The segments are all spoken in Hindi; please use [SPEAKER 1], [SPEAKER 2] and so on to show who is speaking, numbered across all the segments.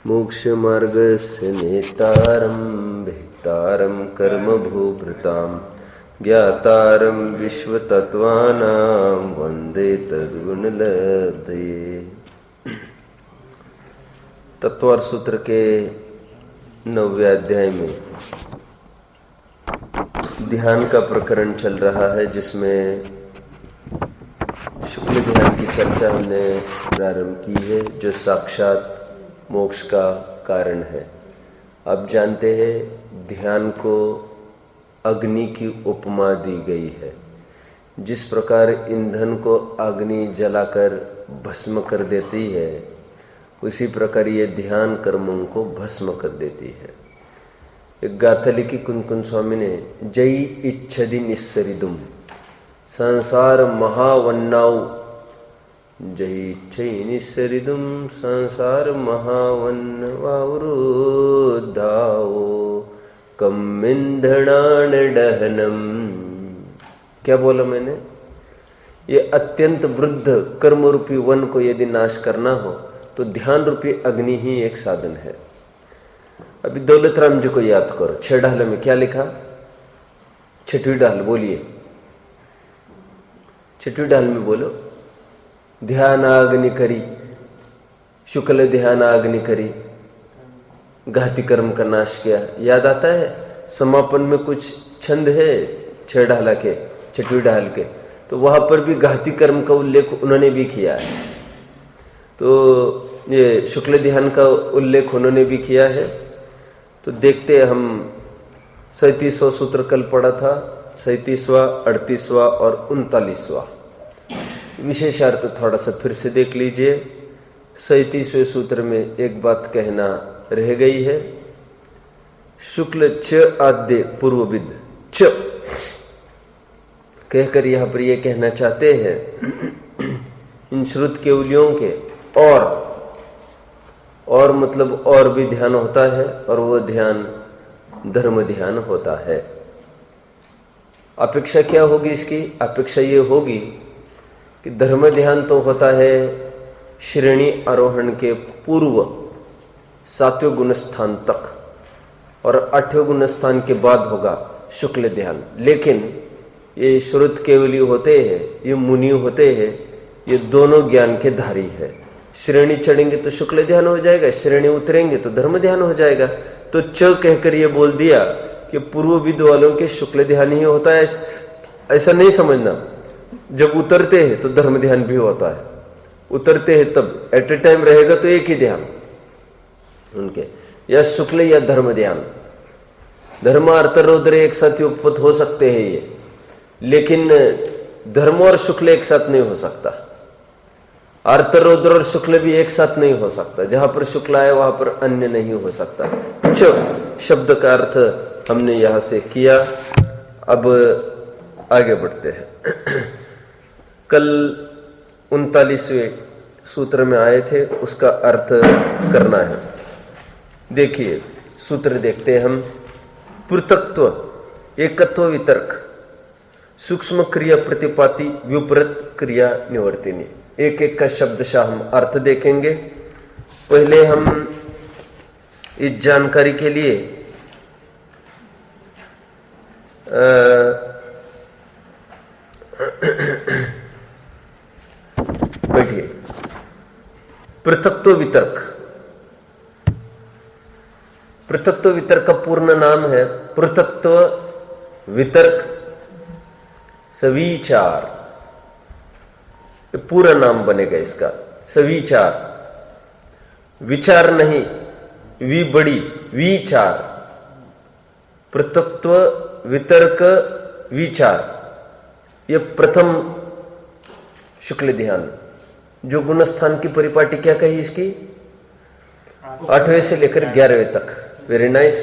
[SPEAKER 1] मोक्षमार्गस्य नेतारं भेत्तारं कर्मभूभृतां ज्ञातारं विश्वतत्त्वानां वन्दे तद्गुणलब्धये। तत्वार सूत्र के 9वें अध्याय में ध्यान का प्रकरण चल रहा है, जिसमें शुक्ल ध्यान की चर्चा हमने प्रारंभ की है, जो साक्षात मोक्ष का कारण है। अब जानते हैं ध्यान को अग्नि की उपमा दी गई है। जिस प्रकार ईंधन को अग्नि जलाकर भस्म कर देती है, उसी प्रकार ये ध्यान कर्मों को भस्म कर देती है। एक गाथा लिखी कुंकुन स्वामी ने, जय इच्छदि निस्सरिदुम संसार महावन्नाउ, जय इच्छई निस्सरिदुम संसार महावन्न वावरुद्धाओ कम इंधनान दहनम। क्या बोला मैंने? ये अत्यंत वृद्ध कर्म रूपी वन को यदि नाश करना हो तो ध्यान रूपी अग्नि ही एक साधन है। अभी दौलत राम जी को याद करो, 6 डाल में क्या लिखा? 6वीं डाल बोलिए, 6वीं डाल में बोलो। ध्यानाग्नि करी, शुक्ल ध्यानाग्नि करी, घाती कर्म का नाश किया। याद आता है? समापन में कुछ छंद है 6 डाला के, 6वीं डाल के, तो वहां पर भी घाती कर्म का उल्लेख उन्होंने भी किया है। तो ये शुक्ल ध्यान का उल्लेख उन्होंने भी किया है। तो देखते हम 37वां सूत्र कल पढ़ा था, 37वां, 38वां और 39वां। विशेष अर्थ थोड़ा सा फिर से देख लीजिए। 37वें सूत्र में एक बात कहना रह गई है, शुक्ल च आद्य पूर्वविद च कहकर यहां पर यह कहना चाहते हैं इन श्रुत केवलियों के और मतलब और भी ध्यान होता है, और वो ध्यान धर्म ध्यान होता है। अपेक्षा क्या होगी इसकी? अपेक्षा ये होगी कि धर्म ध्यान तो होता है श्रेणी आरोहण के पूर्व 7वें गुण स्थान तक, और 8वें गुण स्थान के बाद होगा शुक्ल ध्यान। लेकिन ये श्रुत केवली होते हैं, ये मुनि होते हैं, ये दोनों ज्ञान के धारी है। श्रेणी चढ़ेंगे तो शुक्ल ध्यान हो जाएगा, श्रेणी उतरेंगे तो धर्म ध्यान हो जाएगा। तो च कहकर ये बोल दिया कि पूर्व विद वालों के शुक्ल ध्यान ही होता है, ऐसा नहीं समझना। जब उतरते हैं तो धर्म ध्यान भी होता है, उतरते हैं तब एट ए टाइम रहेगा तो एक ही ध्यान उनके, या शुक्ल या धर्म ध्यान। धर्म अर्थ रौद्र एक साथ उपपत हो सकते हैं ये, लेकिन धर्म और शुक्ल एक साथ नहीं हो सकता। अर्थ रौद्र और शुक्ल भी एक साथ नहीं हो सकता। जहां पर शुक्ल आए वहां पर अन्य नहीं हो सकता। च शब्द का अर्थ हमने यहां से किया। अब आगे बढ़ते हैं। कल 39वें सूत्र में आए थे, उसका अर्थ करना है। देखिए सूत्र देखते हैं हम। पृथक्त्व, एकत्व, वितर्क, सूक्ष्म क्रिया प्रतिपाती, विपरीत क्रिया निवर्तिनी। एक एक का शब्दशः हम अर्थ देखेंगे। पहले हम इस जानकारी के लिए बैठिए। पृथक्त्व वितर्क, पृथक्त्व वितर्क का पूर्ण नाम है पृथक्त्व वितर्क सविचार। पूरा नाम बनेगा इसका, सविचार। विचार नहीं, वी बड़ी, विचार। पृथक्त्व वितर्क विचार, यह प्रथम शुक्ल ध्यान। जो गुणस्थान की परिपाटी क्या कही इसकी? 8वें से लेकर 11वें तक। Very nice.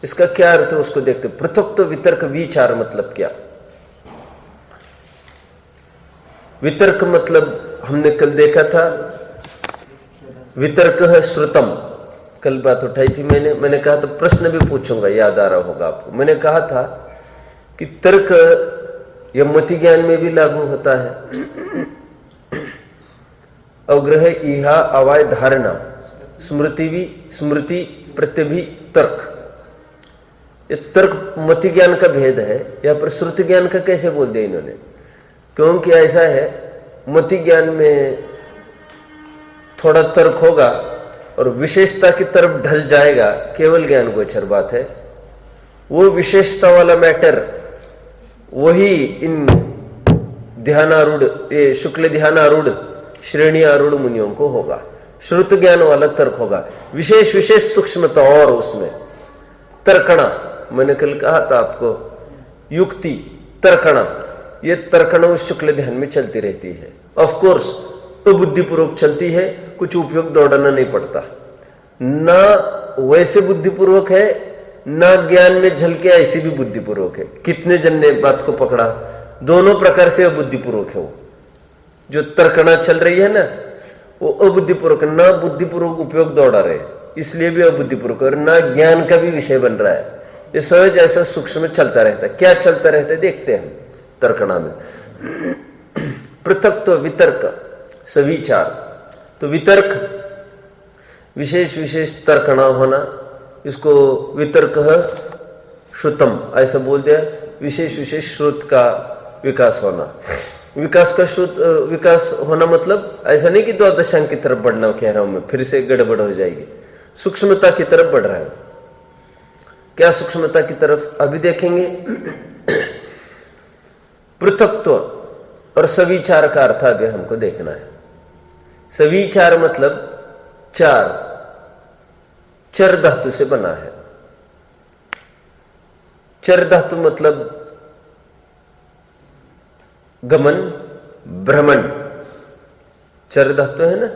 [SPEAKER 1] इसका क्या अर्थ है उसको देखते। पृथक्त्व वितर्क विचार मतलब क्या? वितर्क मतलब हमने कल देखा था, वितर्क है श्रुतम। कल बात उठाई थी मैंने कहा था, प्रश्न भी पूछूंगा, याद आ रहा होगा आपको। मैंने कहा था कि तर्क यह मति ज्ञान में भी लागू होता है। अवग्रह इहा अवाय धारणा स्मृति प्रत्यय भी तर्क। ये तर्क मति ज्ञान का भेद है, यहाँ पर श्रुति ज्ञान का कैसे बोल दिया इन्होंने? क्योंकि ऐसा है, मति ज्ञान में थोड़ा तर्क होगा और विशेषता की तरफ ढल जाएगा, केवल ज्ञान गोचर बात है। वो विशेषता वाला मैटर वही इन ध्यानारूढ़, ये शुक्ल ध्यानारूढ़ श्रेणी आरूढ़ मुनियों को होगा। श्रुत ज्ञान वाला तर्क होगा, विशेष विशेष सूक्ष्मता और उसमें तर्कणा, मैंने कल कहा था आपको, युक्ति तर्कणा, ये तर्कणा उस शुक्ल ध्यान में चलती रहती है। ऑफ कोर्स तो बुद्धिपूर्वक चलती है, कुछ उपयोग दौड़ाना नहीं पड़ता, ना वैसे बुद्धिपूर्वक है, ना ज्ञान में झलके ऐसी भी बुद्धिपूर्वक है। कितने जन ने बात को पकड़ा, दोनों प्रकार से अबुद्धिपूर्वक है। वो जो तर्कणा चल रही है ना, वो अबुद्धिपूर्वक, ना बुद्धिपूर्वक उपयोग दौड़ा रहे, इसलिए भी अबुद्धिपूर्वक, और ना ज्ञान का भी विषय बन रहा है। ये सहज ऐसा सूक्ष्म चलता रहता है। क्या चलता रहता है देखते हैं हम तर्कणा में। पृथक्त्व, वितर्क, सविचार। तो वितर्क विशेष विशेष तर्कणा होना, इसको वितर्क श्रुतम ऐसा बोल दिया। विशेष विशेष श्रुत का विकास होना, विकास का श्रुत विकास होना मतलब ऐसा नहीं कि द्वादशांक की तरफ बढ़ना कह रहा हूं मैं, फिर से गड़बड़ हो जाएगी। सूक्ष्मता की तरफ बढ़ रहा है। क्या सूक्ष्मता की तरफ अभी देखेंगे। पृथक्त्व और सविचार का अर्थ अभी हमको देखना है। सविचार मतलब चार, चर धातु से बना है। चर धातु मतलब गमन, भ्रमण। चर धातु है ना,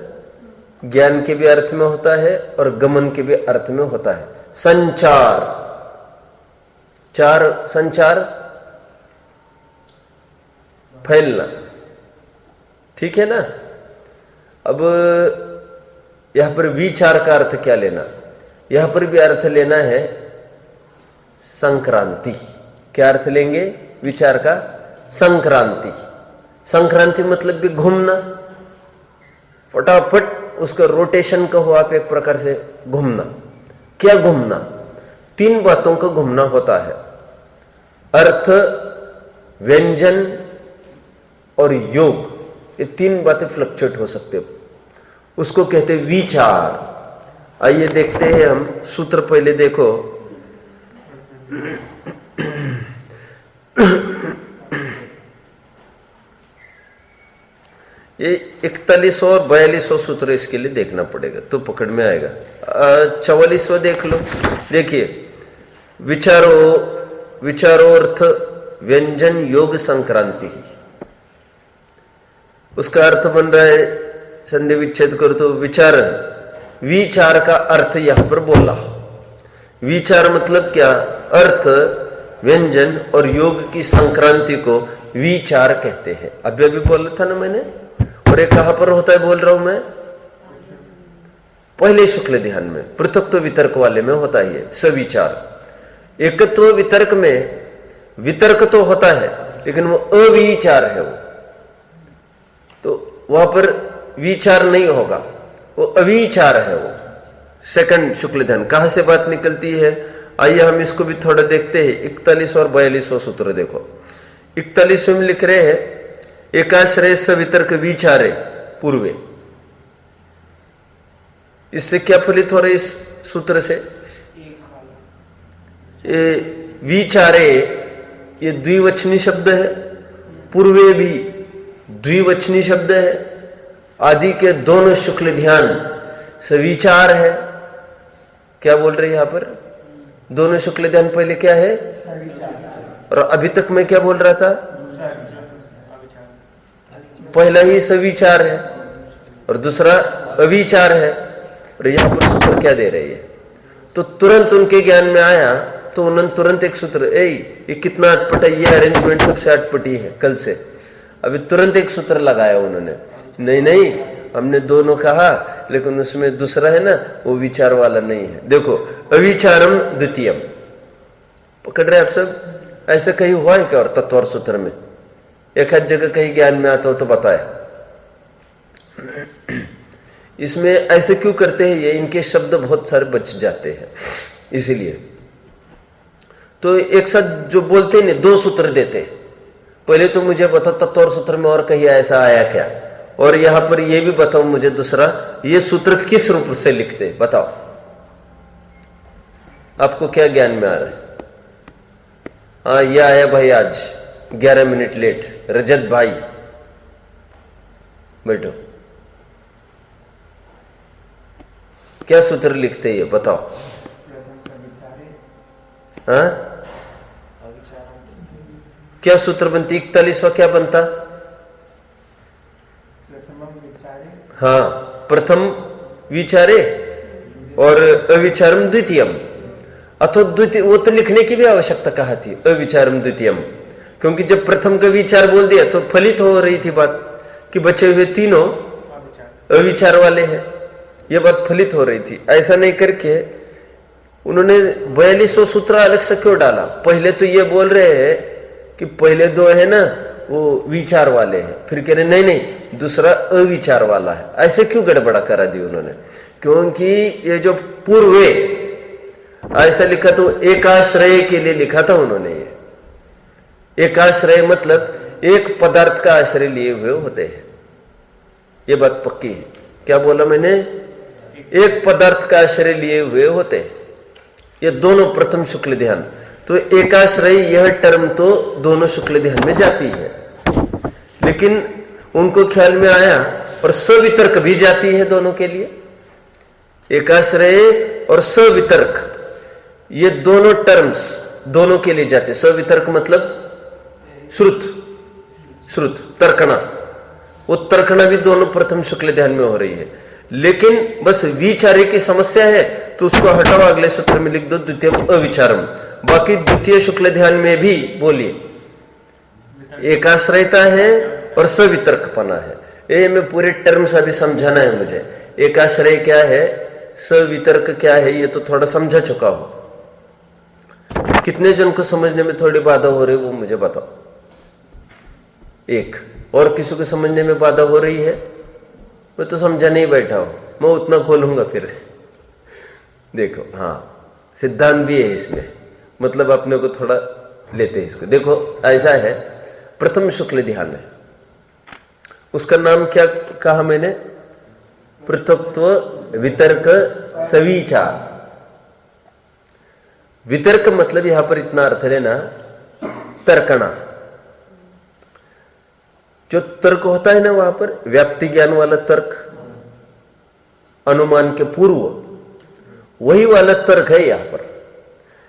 [SPEAKER 1] ज्ञान के भी अर्थ में होता है और गमन के भी अर्थ में होता है। संचार, चार संचार, फैलना, ठीक है ना। अब यहां पर विचार का अर्थ क्या लेना, यहां पर भी अर्थ लेना है संक्रांति। क्या अर्थ लेंगे विचार का? संक्रांति। संक्रांति मतलब भी घूमना, फटाफट उसका रोटेशन का हो आप, एक प्रकार से घूमना। क्या घूमना? तीन बातों का घूमना होता है, अर्थ, व्यंजन और योग। ये तीन बातें फ्लक्चुएट हो सकते हो, उसको कहते हैं विचार। आइए देखते हैं हम सूत्र, पहले देखो। ये 41 और 42 सूत्र इसके लिए देखना पड़ेगा तो पकड़ में आएगा। 44वां देख लो। देखिए, विचारोर्थ व्यंजन योग संक्रांति, उसका अर्थ बन रहा है, संधि विच्छेद करो तो विचार। विचार का अर्थ यहां पर बोला। विचार मतलब क्या? अर्थ, व्यंजन और योग की संक्रांति को विचार कहते हैं। अभी अभी बोला था ना मैंने। और ये कहां पर होता है बोल रहा हूं मैं? पहले शुक्ल ध्यान में, पृथक्त्व वितर्क वाले में होता है सविचार। एकत्व वितर्क में वितर्क तो होता है लेकिन वो अविचार है, वो तो वहां पर विचार नहीं होगा, वो अविचार है। वो सेकंड शुक्ल ध्यान कहां से बात निकलती है, आइए हम इसको भी थोड़ा देखते हैं। 41 और 42 सूत्र देखो। 41 में लिख रहे हैं, एकाश्रय सवितर्क विचारे पूर्वे। इससे क्या फलित हो रहा है इस सूत्र से? ये विचारे ये द्विवचनी शब्द है, पूर्वे भी द्विवचनी शब्द है, आदि के दोनों शुक्ल ध्यान सविचार है। क्या बोल रहे हैं यहां पर? दोनों शुक्ल ध्यान पहले क्या है, और अभी तक मैं क्या बोल रहा था? पहला ही सविचार है और दूसरा अविचार है। और यहां पर सूत्र क्या दे रही है? तो तुरंत उनके ज्ञान में आया तो उन्होंने तुरंत एक सूत्र, ये कितना अटपटा, ये अरेंजमेंट सबसे अटपटी है कल से। अभी तुरंत एक सूत्र लगाया उन्होंने, नहीं हमने दोनों कहा लेकिन उसमें दूसरा है ना, वो विचार वाला नहीं है। देखो, अविचारम द्वितीयम, पकड़ रहे आप सब? ऐसे कहीं हुआ है क्या और तत्व और सूत्र में? एक आध जगह कहीं ज्ञान में आता हो तो बताए। इसमें ऐसे क्यों करते हैं, ये इनके शब्द बहुत सारे बच जाते हैं इसीलिए। तो एक साथ जो बोलते हैं 2 सूत्र देते, पहले तो मुझे बताओ तत्व और सूत्र में और कहीं ऐसा आया क्या, और यहां पर ये भी बताओ मुझे दूसरा, ये सूत्र किस रूप से लिखते बताओ, आपको क्या ज्ञान में आ रहा है? हाँ, ये आया भाई आज 11 मिनट लेट, रजत भाई बैठो। क्या सूत्र लिखते ये बताओ? हाँ, क्या सूत्र बनती? 41वां क्या बनता? हाँ, प्रथम विचारे और अविचारम द्वितीयम, अथवा द्वितीय, वो तो लिखने की भी आवश्यकता कहा थी, अविचारम द्वितीयम, क्योंकि जब प्रथम का विचार बोल दिया तो फलित हो रही थी बात कि बचे हुए तीनों अविचार वाले हैं, ये बात फलित हो रही थी। ऐसा नहीं करके उन्होंने 4200 सूत्र अलग से क्यों डाला? पहले तो ये बोल रहे हैं कि पहले 2 है ना वो विचार वाले हैं, फिर कह रहे नहीं नहीं दूसरा अविचार वाला है। ऐसे क्यों गड़बड़ा करा दी उन्होंने? क्योंकि ये जो पूर्वे ऐसा लिखा तो एकाश्रय के लिए लिखा था उन्होंने। ये एकाश्रय मतलब एक पदार्थ का आश्रय लिए हुए होते हैं, ये बात पक्की है। क्या बोला मैंने? एक पदार्थ का आश्रय लिए हुए होते हैं, ये दोनों प्रथम शुक्ल ध्यान। तो एकाश्रय यह टर्म तो दोनों शुक्ल ध्यान में जाती है, लेकिन उनको ख्याल में आया और सवितर्क भी जाती है दोनों के लिए। एकाश्रय और सवितर्क ये दोनों टर्म्स दोनों के लिए जाते। सवितर्क मतलब श्रुत, श्रुत तर्कणा, वो तर्कणा भी दोनों प्रथम शुक्ल ध्यान में हो रही है। लेकिन बस विचारे की समस्या है तो उसको हटाओ, अगले सूत्र में लिख दो द्वितीय अविचारम। बाकी द्वितीय शुक्ल ध्यान में भी बोलिए एकाश्रयता है और सवितर्कपना है। ये मैं पूरे टर्म्स अभी समझाना है मुझे। एकाश्रय क्या है, सवितर्क क्या है, ये तो थोड़ा समझा चुका हो। कितने जन को समझने में थोड़ी बाधा हो रही है वो मुझे बताओ। एक और किसी को समझने में बाधा हो रही है? मैं तो समझा नहीं बैठा हूं, मैं उतना खोलूंगा फिर। देखो, हाँ सिद्धांत भी है इसमें, मतलब अपने को थोड़ा लेते हैं इसको। देखो ऐसा है, प्रथम शुक्ल ध्यान है, उसका नाम क्या कहा मैंने? पृथक्त्व वितर्क सविचार। वितर्क मतलब यहां पर इतना अर्थ लेना, तर्कणा। जो तर्क होता है ना वहां पर व्याप्ति ज्ञान वाला तर्क, अनुमान के पूर्व, वही वाला तर्क है यहां पर।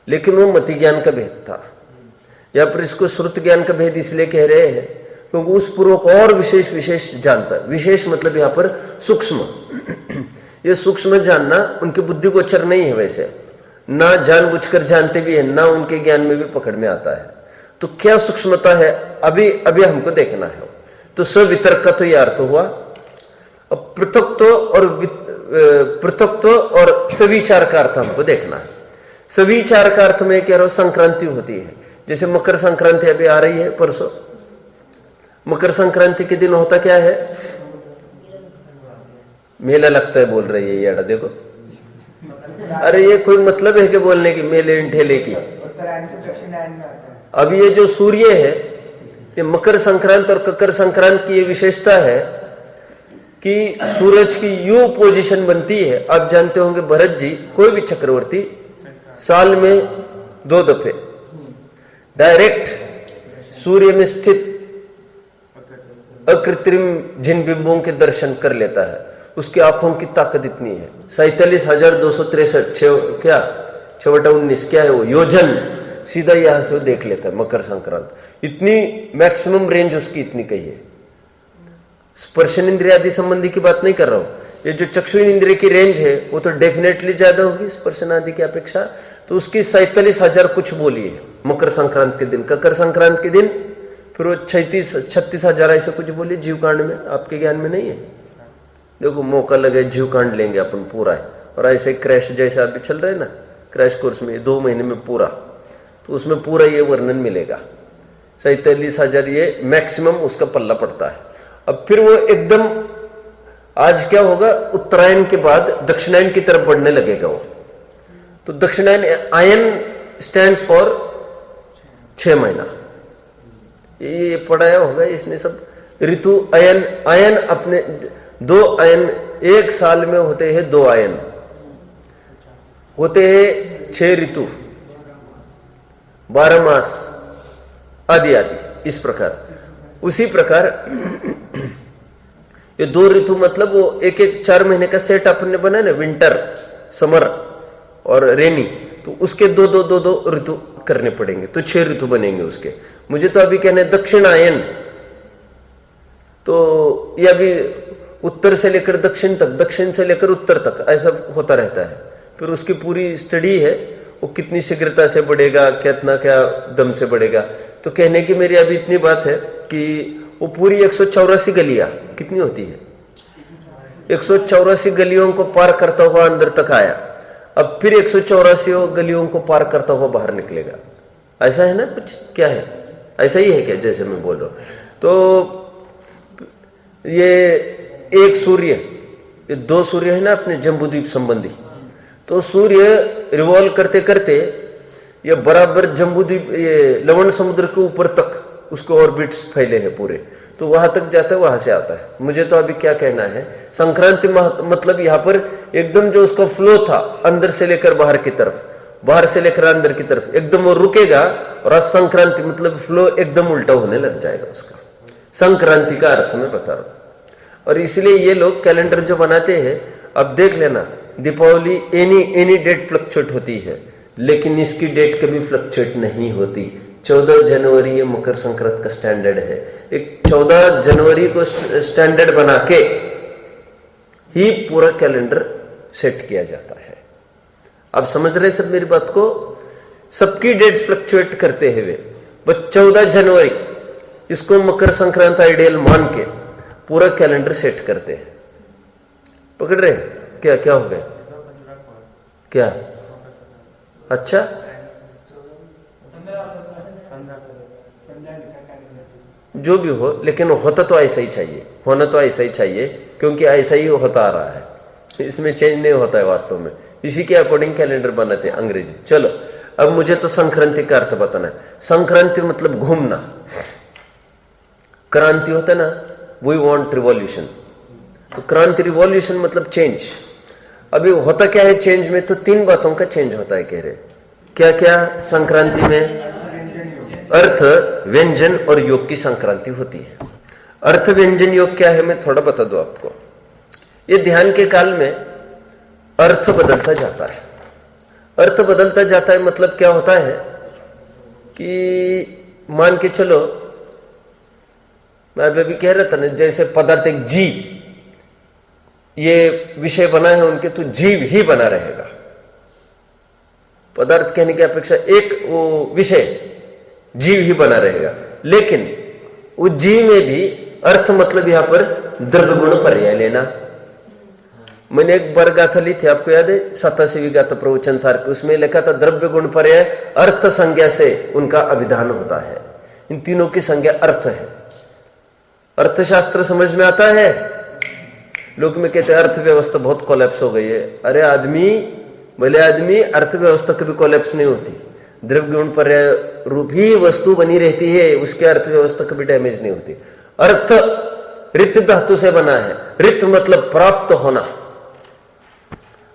[SPEAKER 1] लेकिन वो मति ज्ञान का भेद था। यहां पर इसको श्रुत ज्ञान का भेद इसलिए कह रहे हैं क्योंकि उस पूर्व को और विशेष विशेष जानता है। विशेष मतलब यहां पर सूक्ष्म। ये सूक्ष्म जानना उनकी बुद्धि को गोचर नहीं है, वैसे ना जानबूझकर जानते भी है, ना उनके ज्ञान में भी पकड़ में आता है। तो क्या सूक्ष्मता है अभी अभी हमको देखना है। तो सवितर्क का तो यह अर्थ हुआ। अब पृथक्त्व और सविचार का अर्थ हमको देखना है। सविचार का अर्थ में कह रहा हूं संक्रांति होती है, जैसे मकर संक्रांति अभी आ रही है परसों। मकर संक्रांति के दिन होता क्या है? मेला लगता है बोल रही है यार, देखो। अरे ये कोई मतलब है कि बोलने की, मेले ठेले की? अब ये जो सूर्य है, ये मकर संक्रांत और ककर संक्रांत की ये विशेषता है कि सूरज की यू पोजीशन बनती है। आप जानते होंगे भरत जी, कोई भी चक्रवर्ती साल में 2 दफे डायरेक्ट सूर्य में स्थित अकृत्रिम जिन बिंबों के दर्शन कर लेता है। उसकी आंखों की ताकत इतनी है, 47,263 क्या 6/19 क्या है वो योजन, सीधा यहां से वो देख लेता है मकर संक्रांत। इतनी मैक्सिमम रेंज उसकी इतनी कही है। स्पर्शन इंद्रिय आदि संबंधी की बात नहीं कर रहा हूं, ये जो चक्षु इंद्रिय की रेंज है वो तो डेफिनेटली ज्यादा होगी स्पर्शन आदि की अपेक्षा। तो उसकी 47,000 कुछ बोली है मकर संक्रांत के दिन। ककर संक्रांत के दिन फिर वो 36,000 ऐसे कुछ बोली जीवकांड में, आपके ज्ञान में नहीं है। देखो मौका लगे जीवकांड लेंगे अपन पूरा है। और ऐसे क्रैश जैसे अभी चल रहे हैं ना, क्रैश कोर्स में 2 महीने में पूरा, तो उसमें पूरा ये वर्णन मिलेगा। 47,000 ये मैक्सिमम उसका पल्ला पड़ता है। अब फिर वो एकदम आज क्या होगा, उत्तरायण के बाद दक्षिणायन की तरफ बढ़ने लगेगा वो। तो दक्षिणायन, आयन स्टैंड्स फॉर 6 महीना, ये पढ़ाया होगा इसने सब। ऋतु, अयन, अयन अपने 2 अयन एक साल में होते हैं, 2 अयन होते हैं, 6 ऋतु, 12 मास आदि आदि, इस प्रकार। उसी प्रकार ये 2 ऋतु मतलब वो एक 4 महीने का सेट अपने बना ना, विंटर, समर और रेनी, तो उसके 2 ऋतु करने पड़ेंगे, तो 6 ऋतु बनेंगे उसके। मुझे तो अभी कहने दक्षिणायन, तो ये अभी उत्तर से लेकर दक्षिण तक, दक्षिण से लेकर उत्तर तक ऐसा होता रहता है। फिर उसकी पूरी स्टडी है, वो कितनी शीघ्रता से बढ़ेगा, कितना क्या दम से बढ़ेगा। तो कहने की मेरी अभी इतनी बात है कि वो पूरी 184 गलियां कितनी होती है, 184 गलियों को पार करता हुआ अंदर तक आया, अब फिर 184 गलियों को पार करता हुआ बाहर निकलेगा। ऐसा है ना कुछ, क्या है, ऐसा ही है क्या जैसे मैं बोल रहा हूं। तो ये एक सूर्य, ये 2 सूर्य है ना अपने जम्बूद्वीप संबंधी, तो सूर्य रिवॉल्व करते करते ये बराबर जम्बूद्वीप, ये लवण समुद्र के ऊपर तक उसके ऑर्बिट्स फैले हैं पूरे, तो वहां तक जाता है, वहां से आता है। मुझे तो अभी क्या कहना है, संक्रांति मतलब यहाँ पर एकदम जो उसका फ्लो था अंदर से लेकर बाहर की तरफ, बाहर से लेकर अंदर की तरफ, एकदम वो रुकेगा, और आज संक्रांति मतलब फ्लो एकदम उल्टा होने लग जाएगा उसका। संक्रांति का अर्थ मैं बता रहा हूं। और इसलिए ये लोग कैलेंडर जो बनाते हैं, अब देख लेना, दीपावली एनी डेट फ्लक्चुएट होती है, लेकिन इसकी डेट कभी फ्लक्चुएट नहीं होती। 14 जनवरी ये मकर संक्रांति का स्टैंडर्ड है। एक 14 जनवरी को स्टैंडर्ड बना के ही पूरा कैलेंडर सेट किया जाता है। आप समझ रहे सब मेरी बात को? सबकी डेट्स फ्लक्चुएट करते हैं वे, बस 14 जनवरी इसको मकर संक्रांति आइडियल मान के पूरा कैलेंडर सेट करते हैं। पकड़ रहे? क्या क्या हो गया, क्या? अच्छा, जो भी हो, लेकिन होता तो ऐसा ही चाहिए, होना तो ऐसा ही चाहिए, क्योंकि ऐसा ही होता आ रहा है, इसमें चेंज नहीं होता है वास्तव में। इसी के अकॉर्डिंग कैलेंडर बनाते हैं अंग्रेजी। चलो, अब मुझे तो संक्रांति का अर्थ बताना है। संक्रांति मतलब घूमना, क्रांति होता है ना, वी वांट रिवॉल्यूशन, तो क्रांति रिवॉल्यूशन मतलब चेंज। अभी होता क्या है चेंज में, तो 3 बातों का चेंज होता है, कह रहे क्या क्या संक्रांति में? अर्थ, व्यंजन और योग की संक्रांति होती है। अर्थ, व्यंजन, योग क्या है मैं थोड़ा बता दूं आपको। ये ध्यान के काल में अर्थ बदलता जाता है। अर्थ बदलता जाता है मतलब क्या होता है कि मान के चलो, मैं अभी कह रहा था ना, जैसे पदार्थ एक जीव, ये विषय बना है उनके, तो जीव ही बना रहेगा। पदार्थ कहने की अपेक्षा एक वो विषय जीव ही बना रहेगा, लेकिन उस जीव में भी अर्थ मतलब यहां पर द्रव्य गुण पर्याय लेना। मैंने एक बार गाथा ली थी, आपको याद है, 87वीं गाथा प्रवचन सार की, उसमें लिखा था द्रव्य गुण पर्याय अर्थ संज्ञा से उनका अभिधान होता है। इन तीनों की संज्ञा अर्थ है। अर्थशास्त्र समझ में आता है? लोग में कहते हैं अर्थव्यवस्था बहुत कोलैप्स हो गई है। अरे आदमी, भले आदमी, अर्थव्यवस्था कभी कोलैप्स नहीं होती। द्रव्य गुण पर्याय रूप ही वस्तु बनी रहती है, उसके अर्थव्यवस्था कभी डैमेज नहीं होती। अर्थ रित धातु से बना है। रित मतलब प्राप्त होना,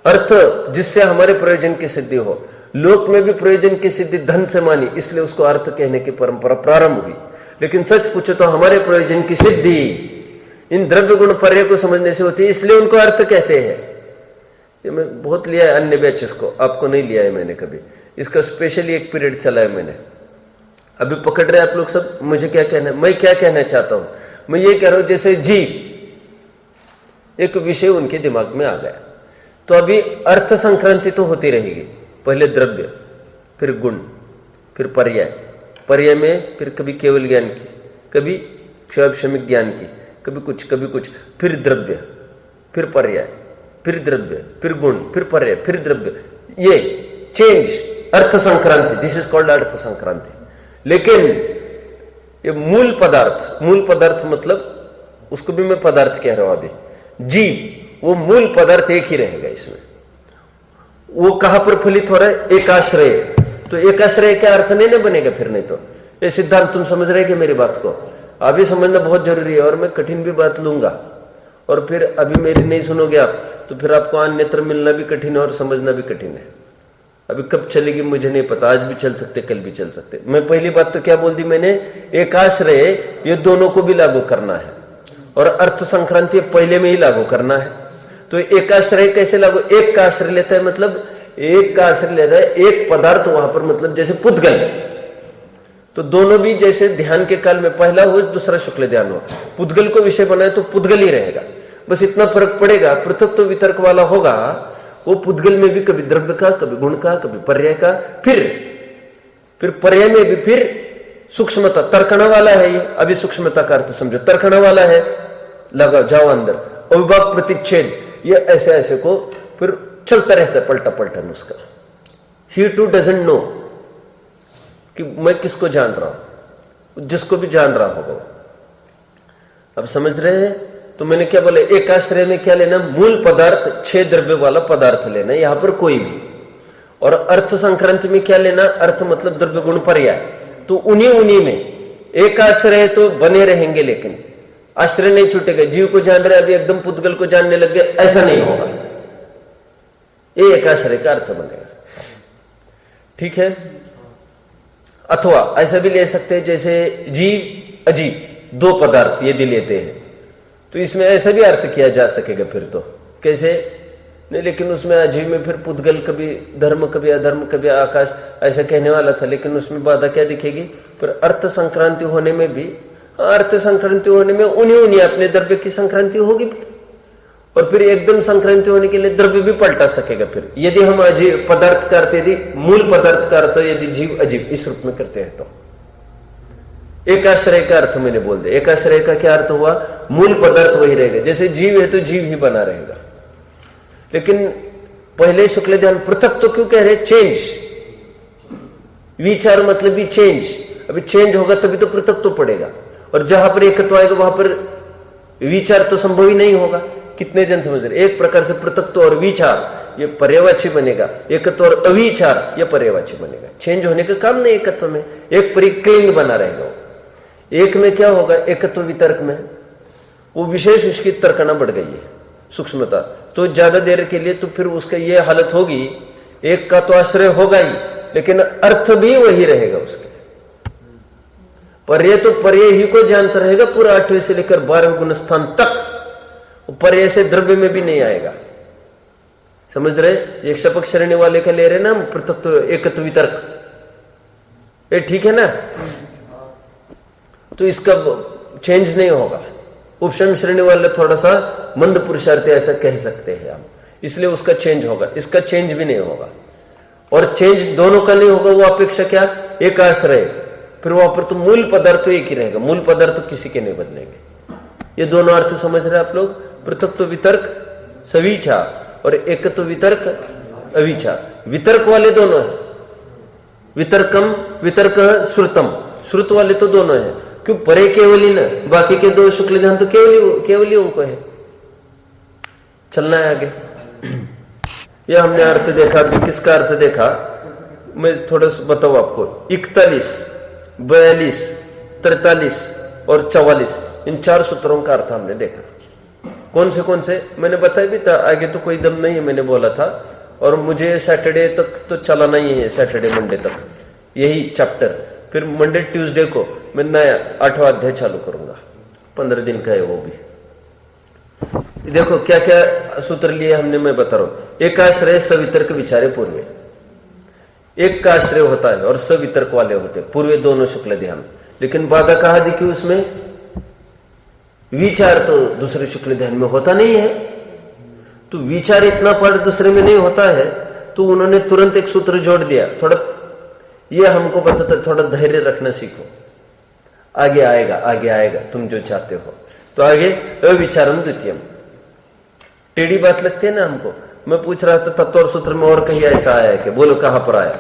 [SPEAKER 1] अर्थ जिससे हमारे प्रयोजन की सिद्धि हो। लोक में भी प्रयोजन की सिद्धि धन से मानी, इसलिए उसको अर्थ कहने की परंपरा प्रारंभ हुई। लेकिन सच पूछो तो हमारे प्रयोजन की सिद्धि इन द्रव्य गुण पर्याय को समझने से होती है, इसलिए उनको अर्थ कहते हैं। ये मैं बहुत लिया है अन्य बैचेस को, आपको नहीं लिया है मैंने कभी। इसका स्पेशली एक पीरियड चला है मैंने। अभी पकड़ रहे आप लोग सब मुझे क्या कहना है? मैं क्या कहना चाहता हूं? मैं ये कह रहा हूं जैसे जीव एक विषय उनके दिमाग में आ गया, तो अभी अर्थ संक्रांति तो होती रहेगी। पहले द्रव्य, फिर गुण, फिर पर्याय, पर्याय में फिर कभी केवल ज्ञान की, कभी क्षयक्षमिक ज्ञान की, कभी कुछ, फिर द्रव्य, फिर पर्याय, फिर द्रव्य, फिर गुण, फिर पर्याय, फिर द्रव्य। ये change earth Sankranti, this is called अर्थ संक्रांति। लेकिन ये मूल पदार्थ मतलब उसको भी मैं पदार्थ कह रहा हूं अभी, जीव, वो मूल पदार्थ एक ही रहेगा इसमें। वो कहां पर फलित हो रहा है? एकाश्रय। तो एकाश्रय क्या अर्थ नहीं बनेगा फिर, नहीं तो ये सिद्धांत तुम समझ रहे कि मेरी बात को अभी समझना बहुत जरूरी है। और मैं कठिन भी बात लूंगा, और फिर अभी मेरी नहीं सुनोगे आप तो फिर आपको अन्यत्र मिलना भी कठिन है और समझना भी कठिन है। अभी कब चलेगी मुझे नहीं पता, आज भी चल सकते, कल भी चल सकते। मैं पहली बात तो क्या बोल दी मैंने? एकाश्रय, ये दोनों को भी लागू करना है, और अर्थ संक्रांति पहले में ही लागू करना है। तो एकाश्रय कैसे लागू? एक का आश्रय लेता है, मतलब एक का आश्रय लेता है एक पदार्थ वहां पर, मतलब जैसे पुद्गल। तो दोनों भी जैसे ध्यान के काल में पहला हो दूसरा शुक्ल ध्यान हो, पुद्गल को विषय बनाए तो पुद्गल ही रहेगा, बस इतना फर्क पड़ेगा। पृथक तो वितर्क वाला होगा, वो पुद्गल में भी कभी द्रव्य का, कभी गुण का, कभी पर्याय का, फिर पर्याय में भी फिर सूक्ष्मता, तर्कणा वाला है ये। अभी सूक्ष्मता का अर्थ समझो, तर्कणा वाला है, लगा जाओ अंदर। अविभाव प्रतिच्छेद, ये ऐसे ऐसे को फिर चलता रहता है, पलटा पलटन उसका। ही टू डजंट नो कि मैं किसको जान रहा हूं, जिसको भी जान रहा होगा। अब समझ रहे हैं? तो मैंने क्या बोला? एक आश्रय में क्या लेना? मूल पदार्थ, 6 द्रव्य वाला पदार्थ लेना, यहां पर कोई भी। और अर्थ संक्रांति में क्या लेना? अर्थ मतलब द्रव्य गुण पर्याय। तो उन्हीं में एक आश्रय तो बने रहेंगे, लेकिन आश्रय नहीं छूटेगा। जीव को जान रहे अभी एकदम पुद्गल को जानने लग गए, ऐसा नहीं होगा। ये एक आश्रय का अर्थ बनेगा, ठीक है। अथवा ऐसा भी ले सकते हैं जैसे जीव अजीव, 2 पदार्थ यदि लेते हैं तो इसमें ऐसा भी अर्थ किया जा सकेगा। फिर तो कैसे नहीं, लेकिन उसमें अजीव में फिर पुद्गल कभी धर्म कभी अधर्म कभी आकाश ऐसा कहने वाला था, लेकिन उसमें बाधा क्या दिखेगी? फिर अर्थ संक्रांति होने में भी, अर्थ संक्रांति होने में उन्हीं अपने द्रव्य की संक्रांति होगी, और फिर एकदम संक्रांति होने के लिए द्रव्य भी पलटा सकेगा। फिर यदि हम अजीव पदार्थ का अर्थ, यदि मूल पदार्थ का अर्थ यदि जीव अजीव इस रूप में करते हैं तो एकाश्रय का अर्थ मैंने बोल दिया। एकाश्रय का क्या अर्थ हुआ? मूल पदार्थ वही रहेगा, जैसे जीव है तो जीव ही बना रहेगा। लेकिन पहले शुक्ल ध्यान पृथक तो क्यों कह रहे? चेंज, विचार मतलब भी चेंज। अभी चेंज होगा तभी तो पृथक तो पड़ेगा, और जहां पर एकत्व आएगा वहां पर विचार तो संभव ही नहीं होगा। कितने जन समझ रहे? एक प्रकार से पृथकत्व और विचार ये पर्यायवाची बनेगा, एकत्व और अविचार ये पर्यायवाची बनेगा। चेंज होने का काम नहीं एकत्व में, एक परिक्लिंग बना रहेगा। एक में क्या होगा? एकत्व वितर्क में वो विशेष उसकी तर्कना बढ़ गई है, सूक्ष्मता, तो ज्यादा देर के लिए तो फिर उसका ये हालत होगी, एक का तो आश्रय होगा ही, लेकिन अर्थ भी वही रहेगा उसके। पर्याय तो पर्याय ही को जानता रहेगा पूरा 8वें से लेकर 12वें गुण स्थान तक, पर्याय से द्रव्य में भी नहीं आएगा। समझ रहे? एक शपक श्रेणी वाले का ले रहे ना पृथक एकत्व वितर्क, ये ठीक है ना? तो इसका चेंज नहीं होगा। उपशम श्रेणी वाले थोड़ा सा मंद पुरुषार्थी ऐसा कह सकते हैं हम, इसलिए उसका चेंज होगा, इसका चेंज भी नहीं होगा। और चेंज दोनों का नहीं होगा, वो अपेक्षा क्या? एक आश्रय, फिर वहां पर तो मूल पदार्थ तो एक ही रहेगा, मूल पदार्थ तो किसी के नहीं बदलेंगे। ये दोनों अर्थ समझ रहे आप लोग? पृथक तो वितर्क सविचार और एक तो वितर्क अविचार। वितर्क वाले दोनों है, वितर्कम वितर्क श्रुतम, श्रुत वाले तो दोनों है। क्यों? परे केवली न, बाकी के 2 शुक्ल ध्यान तो केवलियों को है। चलना है आगे। यह हमने अर्थ देखा, अभी किसका अर्थ देखा मैं थोड़ा सा बताऊं आपको। 41, 42, 43 और 44 इन 4 सूत्रों का अर्थ हमने देखा। कौन से मैंने बताया भी था, आगे तो कोई दम नहीं है मैंने बोला था। और मुझे सैटरडे तक तो चलाना ही है, सैटरडे मंडे तक यही चैप्टर, फिर मंडे ट्यूसडे को मैं नया 8वां अध्याय चालू करूंगा, 15 दिन का है वो भी। देखो क्या क्या सूत्र लिए हमने, मैं बता रहा हूं। एक आश्रय सवितर्क विचारे पूर्वे, एक का आश्रय होता है और सवितर्क वाले होते हैं पूर्वे दोनों शुक्ल ध्यान। लेकिन बाधा कहां दिखी उसमें? विचार तो दूसरे शुक्ल ध्यान में होता नहीं है, तो विचार इतना पर दूसरे में नहीं होता है, तो उन्होंने तुरंत एक सूत्र जोड़ दिया। थोड़ा ये हमको बताता, थोड़ा धैर्य रखना सीखो, आगे आएगा तुम जो चाहते हो। तो आगे अविचारम द्वितीयम, टेढ़ी बात लगती है ना हमको। मैं पूछ रहा था तत्व और सूत्र में और कहीं ऐसा आया है कि? बोलो कहां पर आया?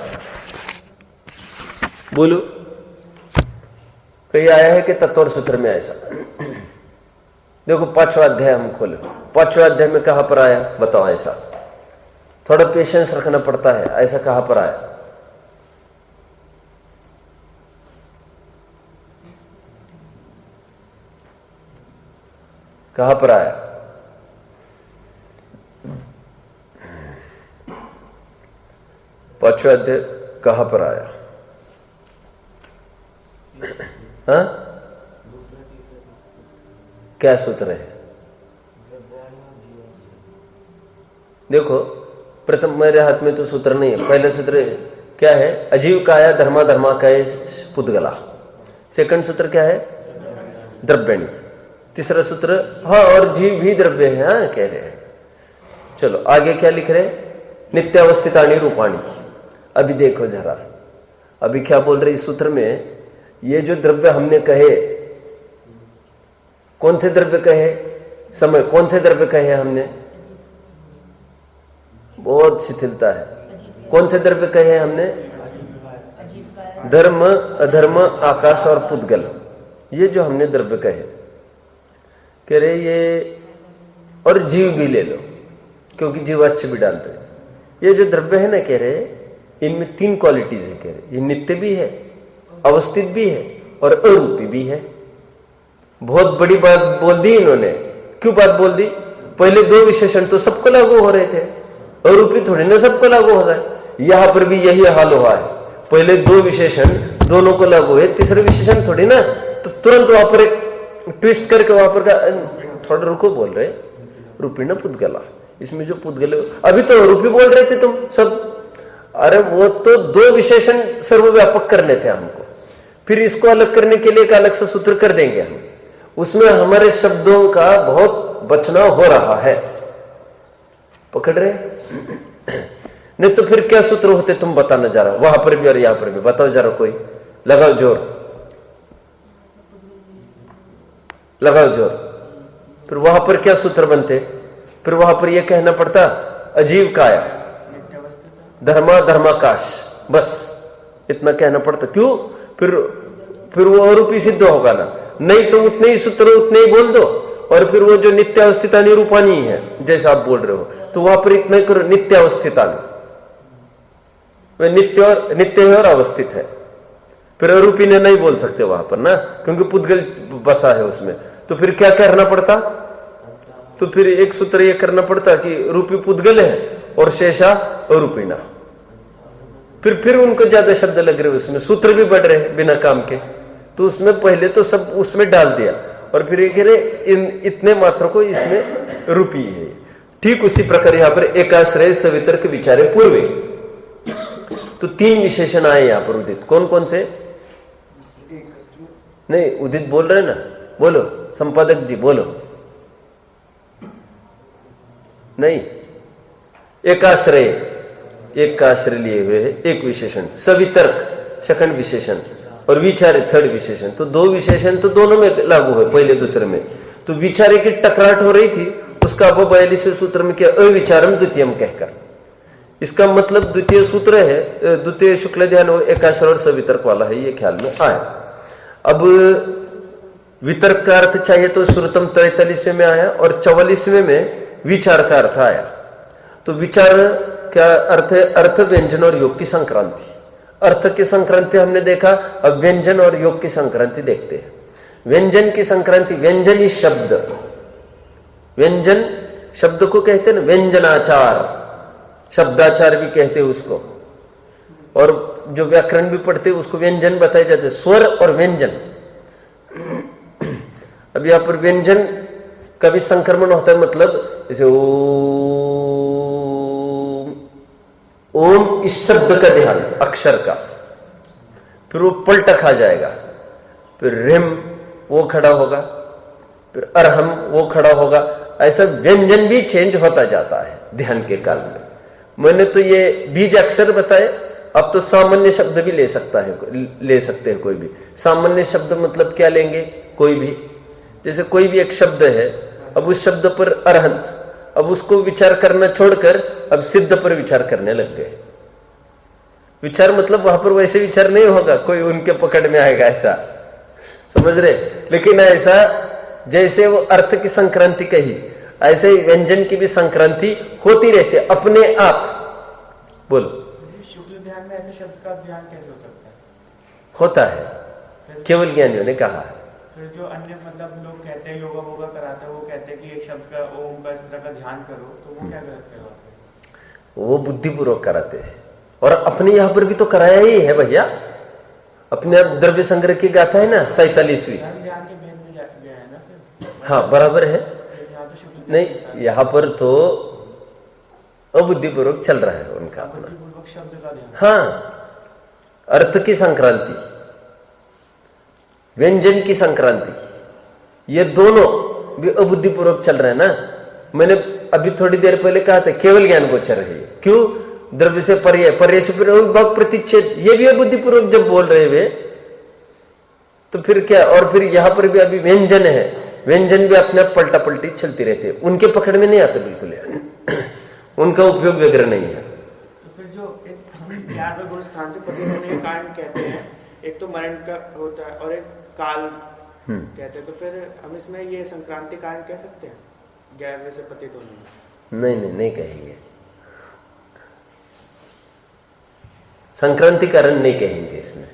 [SPEAKER 1] बोलो कहीं आया है कि तत्व और सूत्र में ऐसा? देखो 5वां अध्याय हम खोले, 5वां अध्याय में कहां पर आया बताओ? ऐसा थोड़ा पेशेंस रखना पड़ता है। ऐसा कहां पर आया? कहां पर आया? पांचवा अध्याय कहां पर आया? हाँ, क्या सूत्र है? देखो, प्रथम मेरे हाथ में तो सूत्र नहीं है। पहला सूत्र क्या है? अजीव काया धर्मा धर्मा काय पुद्गला। सेकंड सूत्र क्या है? द्रव्यणी। तीसरा सूत्र हाँ, और जीव भी द्रव्य है, हाँ कह रहे हैं। चलो आगे क्या लिख रहे? नित्यावस्थितानि रूपाणी। अभी देखो जरा, अभी क्या बोल रहे इस सूत्र में? ये जो द्रव्य हमने कहे, कौन से द्रव्य कहे? समय कौन से द्रव्य कहे हमने? बहुत शिथिलता है। कौन से द्रव्य कहे हमने? धर्म अधर्म आकाश और पुद्गल। ये जो हमने द्रव्य कहे, कह रहे ये, और जीव भी ले लो क्योंकि जीवाश्य भी डाल रहे। ये जो द्रव्य है ना, कह रहे इनमें 3 क्वालिटीज है। कह रहे ये नित्य भी है, अवस्थित भी है और अरूपी भी है। बहुत बड़ी बात बोल दी इन्होंने। क्यों बात बोल दी? पहले 2 विशेषण तो सबको लागू हो रहे थे, अरूपी थोड़ी ना सबको लागू हो रहा है। यहां पर भी यही हाल हुआ है। पहले 2 विशेषण दोनों को लागू है, तीसरे विशेषण थोड़ी ना। तो तुरंत वहां पर एक ट्विस्ट करके वहां पर थोड़ा रुको बोल रहे रूपी न पुद्गला। इसमें जो पुद्गल, अभी तो रूपी बोल रहे थे तुम सब। अरे वो तो 2 विशेषण सर्वव्यापक करने थे हमको, फिर इसको अलग करने के लिए एक अलग से सूत्र कर देंगे हम। उसमें हमारे शब्दों का बहुत बचना हो रहा है। पकड़ रहे? नहीं तो फिर क्या सूत्र होते तुम बताना जरा, वहां पर भी और यहां पर भी बताओ जरा, कोई लगाओ जोर, लगाओ जोर। फिर वहां पर क्या सूत्र बनते? फिर वहां पर यह कहना पड़ता अजीव काया धर्मा धर्माकाश, बस इतना कहना पड़ता। क्यों? फिर वो अरूपी सिद्ध होगा ना। नहीं तो उतने ही सूत्र उतने ही बोल दो, और फिर वो जो नित्यावस्थितानि रूपाणी है जैसा आप बोल रहे हो, तो वहां पर इतना करो नित्यावस्थितानि, वे नित्य है और अवस्थित है। फिर अरूपी ने नहीं बोल सकते वहां पर ना, क्योंकि पुद्गल बसा है उसमें। तो फिर क्या करना पड़ता? तो फिर एक सूत्र ये करना पड़ता कि रूपी पुद्गल है और शेषा अरूपिणा। फिर उनको ज्यादा शब्द लग रहे, उसमें सूत्र भी बढ़ रहे बिना काम के। तो उसमें पहले तो सब उसमें डाल दिया, और फिर ये कह रहे इतने मात्र को इसमें रूपी है। ठीक उसी प्रकार यहां पर एकाश्रय सवितर्क विचारे पूर्वे, तो 3 विशेषण आए यहां पर उदित। कौन कौन से? नहीं, उदित बोल रहे ना, बोलो संपादक जी बोलो। नहीं, एकाश्रय, एक का आश्रय लिए हुए है, एक विशेषण, सवितर्क सेकंड विशेषण, और विचारे थर्ड विशेषण। तो 2 विशेषण तो दोनों में लागू है, पहले दूसरे में। तो विचारे की टकराट हो रही थी, उसका अब 42वें सूत्र में क्या? अविचारम द्वितीयम कहकर। इसका मतलब द्वितीय सूत्र है, द्वितीय शुक्ल ध्यान एकाश्रय और सवितर्क वाला है, ये ख्याल में आया। अब वितर्क का अर्थ चाहिए तो श्रुतम 43वें में आया, और 44वें में विचार का अर्थ आया। तो विचार क्या अर्थ है? अर्थ, व्यंजन और योग की संक्रांति। अर्थ की संक्रांति हमने देखा, अब व्यंजन और योग की संक्रांति देखते हैं। व्यंजन की संक्रांति, व्यंजन ही शब्द, व्यंजन शब्द को कहते हैं ना, व्यंजनाचार, शब्दाचार भी कहते हैं उसको। और जो व्याकरण भी पढ़ते हैं उसको व्यंजन बताए जाते हैं, स्वर और व्यंजन। अब यहां पर व्यंजन का भी संक्रमण होता है, मतलब जैसे ओम इस शब्द का ध्यान, अक्षर का, फिर वो पलटा खा जाएगा, फिर रिम वो खड़ा होगा, फिर अरहम वो खड़ा होगा। ऐसा व्यंजन भी चेंज होता जाता है ध्यान के काल में। मैंने तो ये बीज अक्षर बताए, अब तो सामान्य शब्द भी ले सकते हैं कोई भी। सामान्य शब्द मतलब क्या लेंगे? कोई भी, जैसे कोई भी एक शब्द है, अब उस शब्द पर अरहंत, अब उसको विचार करना छोड़कर अब सिद्ध पर विचार करने लग गए। विचार मतलब वहां पर वैसे विचार नहीं होगा, कोई उनके पकड़ में आएगा ऐसा, समझ रहे? लेकिन ऐसा जैसे वो अर्थ की संक्रांति कही, ऐसे ही व्यंजन की भी संक्रांति होती रहती है अपने आप। बोलो।
[SPEAKER 2] शुक्ल ध्यान में ऐसे शब्द का ध्यान कैसे हो सकता है?
[SPEAKER 1] होता है, केवल ज्ञानियों ने कहा है।
[SPEAKER 2] फिर जो अन्य मतलब लोग कहते हैं योगा वोगा कराते हैं, वो कहते हैं कि एक शब्द का ओम का इस तरह का ध्यान करो, तो वो क्या गलत करवाते हैं?
[SPEAKER 1] वो बुद्धिपूर्वक कराते हैं, और अपने यहां पर भी तो कराया ही है भैया। अपने आप द्रव्य संग्रह की गाथा है ना 47वीं।
[SPEAKER 2] ध्यान के भेद में गया है ना फिर।
[SPEAKER 1] हाँ बराबर है।
[SPEAKER 2] यहाँ तो शुक्ल
[SPEAKER 1] नहीं, यहाँ पर तो अबुद्धिपूर्वक चल रहा है उनका अपना।
[SPEAKER 2] शब्द का ध्यान।
[SPEAKER 1] हाँ, अर्थ की संक्रांति, व्यंजन की संक्रांति, ये दोनों भी अबुद्धिपूर्वक चल रहे हैं ना। मैंने अभी थोड़ी देर पहले कहा था केवल ज्ञान गोचर है। क्यों? द्रव्य से पर्याय, पर्याय से विभाग प्रतिच्छेद, ये भी अबुद्धिपूर्वक जब बोल रहे वे, तो फिर क्या? और फिर यहां पर भी अभी व्यंजन है, व्यंजन भी अपने आप पलटा पलटी चलती रहती है, उनके पकड़ में नहीं आते बिल्कुल उनका उपयोग वगैरह नहीं है।
[SPEAKER 2] तो फिर जो एक हम 11वें गुण स्थान से पति होने के कारण कहते हैं, एक तो मरण का होता है और एक काल कहते हैं, तो फिर हम इसमें ये संक्रांति कारण कह सकते हैं 11वें से पतित होने में?
[SPEAKER 1] नहीं कहेंगे, संक्रांति कारण नहीं कहेंगे इसमें,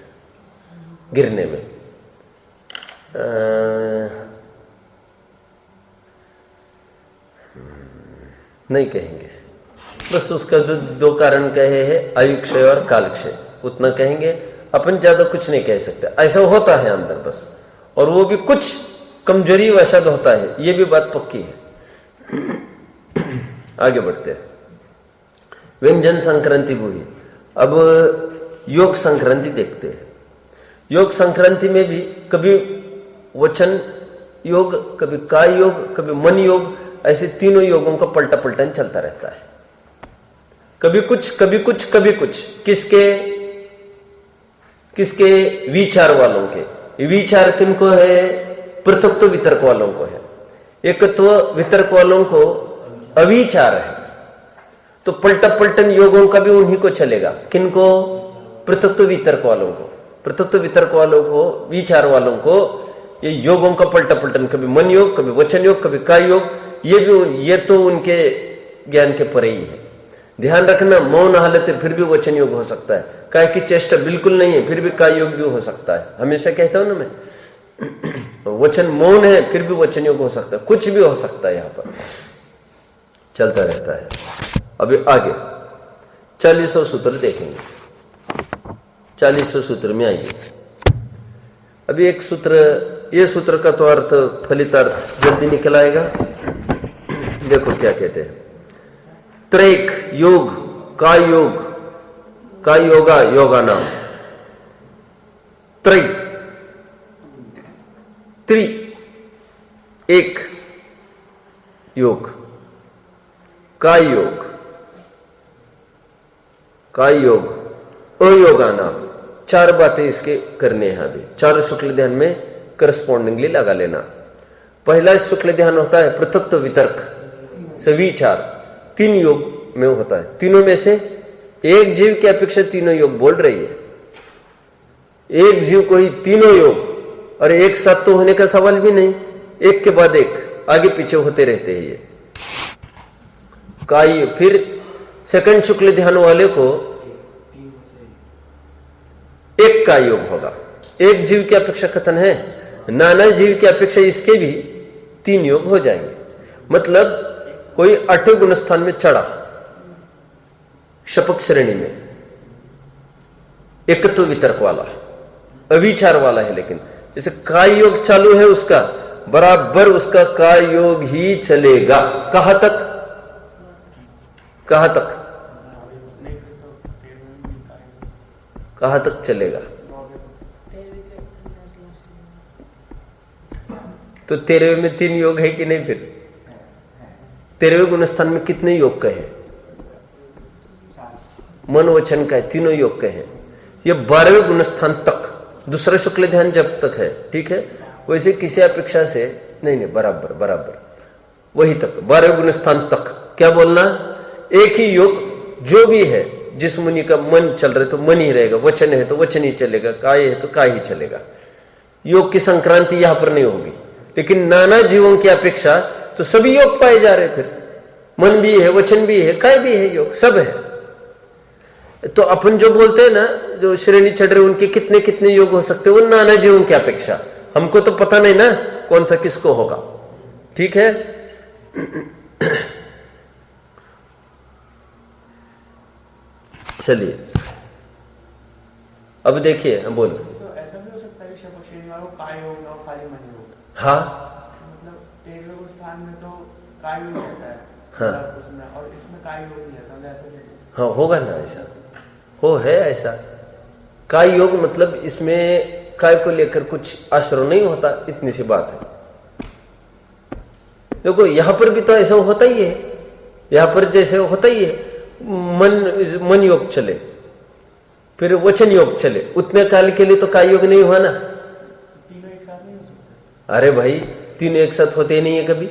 [SPEAKER 1] गिरने में। नहीं कहेंगे, बस उसका जो दो कारण कहे हैं, आयु क्षय और काल क्षय, उतना कहेंगे। अपन ज्यादा कुछ नहीं कह सकते, ऐसा होता है अंदर बस, और वो भी कुछ कमजोरी वशद होता है, ये भी बात पक्की है। आगे बढ़ते हैं। व्यंजन संक्रांति हुई। अब योग संक्रांति देखते हैं। योग संक्रांति में भी कभी वचन योग, कभी काय योग, कभी मन योग, ऐसे तीनों योगों का पलटा पलटन चलता रहता है। कभी कुछ कभी कुछ कभी कुछ। किसके? विचार वालों के। विचार किनको है? पृथक्त्व वितर्क वालों को है। एकत्व वितर्क वालों को अविचार है, तो पलटा पलटन योगों का भी उन्हीं को चलेगा। किनको? पृथक्त्व वितर्क वालों को। पृथक्त्व वितर्क वालों को, विचार वालों को ये योगों का पलटा पलटन, कभी मन योग, कभी वचन योग, कभी काय योग, ये तो उनके ज्ञान के परे ही है। ध्यान रखना, मौन हालत है फिर भी वचन योग हो सकता है, काय की चेष्टा बिल्कुल नहीं है फिर भी काय योग भी हो सकता है। हमेशा कहता हूं ना मैं वचन मौन है फिर भी वचन योग हो सकता है, कुछ भी हो सकता है, यहां पर चलता रहता है। अभी आगे 40वां सूत्र देखेंगे। 40वें सूत्र में आइए। अभी एक सूत्र, ये सूत्र का तो अर्थ, फलित अर्थ जल्दी निकल आएगा। देखो क्या कहते हैं। त्रैक योग, काय योग, काय योगा, योगा नाम। त्रय, त्रि, एक योग, काय योग, काय योग, अयोगा नाम। चार बातें इसके करने हैं। अभी चार शुक्ल ध्यान में करस्पॉन्डिंगली लगा लेना। पहला शुक्ल ध्यान होता है पृथक्त्व वितर्क से विचार, 3 योग में होता है। तीनों में से एक जीव की अपेक्षा तीनों योग बोल रही है। एक जीव को ही तीनों योग, और एक साथ तो होने का सवाल भी नहीं, एक के बाद एक आगे पीछे होते रहते हैं ये। काय, फिर सेकंड शुक्ल ध्यान वाले को एक का योग होगा। एक जीव की अपेक्षा कथन है, नाना जीव की अपेक्षा इसके भी 3 योग हो जाएंगे। मतलब कोई 8वें गुण स्थान में चढ़ा शपक श्रेणी में, एकत्व वितर्क वाला, अविचार वाला है, लेकिन जैसे काय योग चालू है उसका, बराबर उसका काय योग ही चलेगा। कहां तक? कहां तक? कहां तक चलेगा? तो 13वें में 3 योग है कि नहीं? फिर 13वें गुणस्थान में कितने योग कहे? मन वचन का है, तीनों योग कहे। ये 12वें गुणस्थान तक, दूसरा शुक्ल ध्यान जब तक है, ठीक है, वैसे किसी अपेक्षा से नहीं, बराबर बराबर वही तक, 12वें गुणस्थान तक। क्या बोलना? एक ही योग जो भी है, जिस मुनि का मन चल रहा है तो मन ही रहेगा, वचन है तो वचन ही चलेगा, काय है तो काय ही चलेगा। योग की संक्रांति यहां पर नहीं होगी, लेकिन नाना जीवों की अपेक्षा तो सभी योग पाए जा रहे। फिर मन भी है, वचन भी है, काय भी है, योग सब है। तो अपन जो बोलते हैं ना, जो श्रेणी चढ़ रहे उनके कितने कितने योग हो सकते हैं, वो नाना जीवों की अपेक्षा। हमको तो पता नहीं ना कौन सा किसको होगा। ठीक है। चलिए अब देखिए, हम बोल।
[SPEAKER 2] तो ऐसा भी हो सकता है कि श्रेणी वालों काय योग ना हो, खाली मन योग।
[SPEAKER 1] हाँ,
[SPEAKER 2] मतलब एक योग स्थान में तो काय योग रहता है।
[SPEAKER 1] हाँ।
[SPEAKER 2] उसमें, और इसमें काय योग नहीं रहता, मतलब ऐसा कैसे?
[SPEAKER 1] हाँ होगा ना, ऐसा हो है ऐसा। काय योग मतलब इसमें काय को लेकर कुछ आश्रय नहीं होता, इतनी सी बात है। देखो यहां पर भी तो ऐसा होता ही है, यहां पर जैसे होता ही है, मन योग चले, फिर वचन योग चले, उतने काल के लिए तो काय योग नहीं हुआ ना।
[SPEAKER 2] तीनों एक साथ नहीं हो सकते।
[SPEAKER 1] अरे भाई, तीनों एक साथ होते नहीं है कभी।